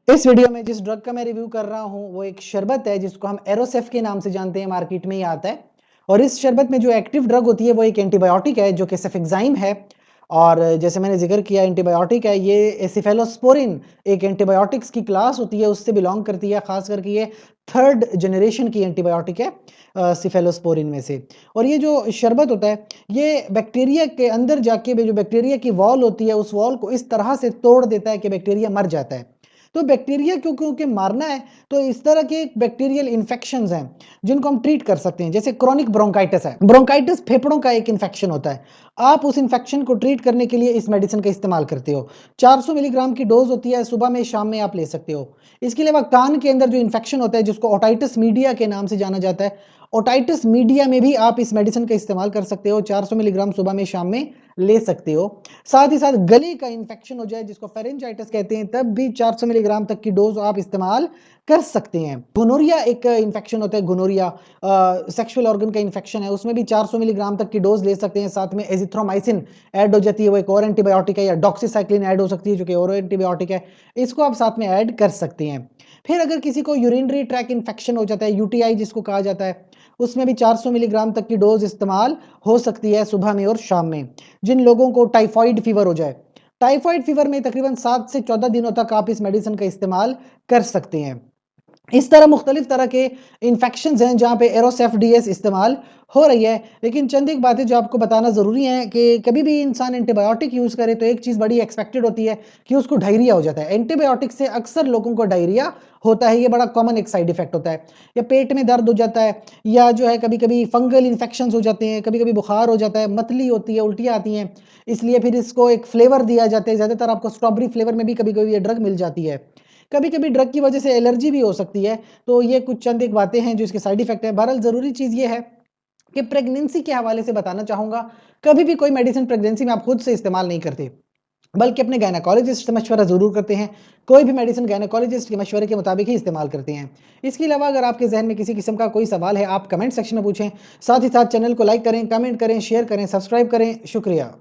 इस वीडियो में जिस ड्रग का मैं रिव्यू कर रहा हूं वो एक शरबत है जिसको हम एरोसेफ के नाम से जानते हैं, मार्केट में ही आता है। और इस शरबत में जो एक्टिव ड्रग होती है वो एक एंटीबायोटिक है जो कि सेफेक्साइम है। और जैसे मैंने जिक्र किया एंटीबायोटिक है, ये सिफेलोस्पोरिन एक एंटीबायोटिक्स की क्लास होती है, उससे बिलोंग करती है। खास करके ये थर्ड जनरेशन की एंटीबायोटिक है सिफेलोस्पोरिन में से। और ये जो शरबत होता है ये बैक्टीरिया के अंदर जाके जो बैक्टीरिया की वॉल होती है उस वॉल को इस तरह से तोड़ देता है कि बैक्टीरिया मर जाता है। तो बैक्टीरिया क्योंकि मारना है तो इस तरह के बैक्टीरियल इन्फेक्शंस हैं जिनको हम ट्रीट कर सकते हैं। जैसे क्रोनिक ब्रोंकाइटिस है, ब्रोंकाइटिस फेफड़ों का एक इन्फेक्शन होता है। आप उस इन्फेक्शन को ट्रीट करने के लिए इस मेडिसिन का इस्तेमाल करते हो। 400 मिलीग्राम की डोज होती है, सुबह में शाम में आप ले सकते हो। इसके अलावा कान के अंदर जो इन्फेक्शन होता है जिसको ओटाइटिस मीडिया के नाम से जाना जाता है, ओटाइटिस मीडिया में भी आप इस मेडिसिन का इस्तेमाल कर सकते हो। 400 मिलीग्राम सुबह में शाम में ले सकते हो। साथ ही साथ गले का इन्फेक्शन हो जाए जिसको फेरेंजाइटिस कहते हैं, तब भी 400 मिलीग्राम तक की डोज आप इस्तेमाल कर सकते हैं। गोनोरिया एक इन्फेक्शन होता है, गोनोरिया सेक्सुअल ऑर्गन का इन्फेक्शन है, उसमें भी 400 मिलीग्राम तक की डोज ले सकते हैं। साथ में एजिथ्रोमाइसिन ऐड हो जाती है, वो एक और एंटीबायोटिक है, या डॉक्सीसाइक्लिन ऐड हो सकती है जो कि और एंटीबायोटिक है, इसको आप साथ में ऐड कर सकते हैं। फिर अगर किसी को यूरिनरी ट्रैक इन्फेक्शन हो जाता है, यूटीआई जिसको कहा जाता है, उसमें भी 400 मिलीग्राम तक की डोज इस्तेमाल हो सकती है सुबह में और शाम में। जिन लोगों को टाइफाइड फीवर हो जाए, टाइफाइड फीवर में तकरीबन 7 से 14 दिनों तक आप इस मेडिसिन का इस्तेमाल कर सकते हैं। इस तरह मुख्तलिफ तरह के इन्फेक्शंस हैं जहाँ पे एरोसेफ डीएस इस्तेमाल हो रही है। लेकिन चंद एक बातें जो आपको बताना ज़रूरी है कि कभी भी इंसान एंटीबायोटिक यूज़ करे तो एक चीज़ बड़ी एक्सपेक्टेड होती है कि उसको डायरिया हो जाता है। एंटीबायोटिक से अक्सर लोगों को डायरिया होता है, ये बड़ा कॉमन एक साइड इफेक्ट होता है। या पेट में दर्द हो जाता है, या जो है कभी कभी फंगल इन्फेक्शंस हो जाते हैं, कभी कभी बुखार हो जाता है, मतली होती है, उल्टियाँ आती हैं। इसलिए फिर इसको एक फ्लेवर दिया जाता है, ज़्यादातर आपको स्ट्रॉबेरी फ्लेवर में भी कभी कभी ये ड्रग मिल जाती है। कभी कभी ड्रग की वजह से एलर्जी भी हो सकती है। तो ये कुछ चंद एक बातें हैं जो इसके साइड इफेक्ट है। बहरहाल ज़रूरी चीज़ ये है कि प्रेगनेंसी के हवाले से बताना चाहूँगा, कभी भी कोई मेडिसिन प्रेगनेंसी में आप खुद से इस्तेमाल नहीं करते, बल्कि अपने गायनेकोलॉजिस्ट से मशवरा ज़रूर करते हैं। कोई भी मेडिसिन गायनेकोलॉजिस्ट के मशवरे के मुताबिक ही इस्तेमाल करते हैं। इसके अलावा अगर आपके जहन में किसी किस्म का कोई सवाल है, आप कमेंट सेक्शन में पूछें। साथ ही साथ चैनल को लाइक करें, कमेंट करें, शेयर करें, सब्सक्राइब करें। शुक्रिया।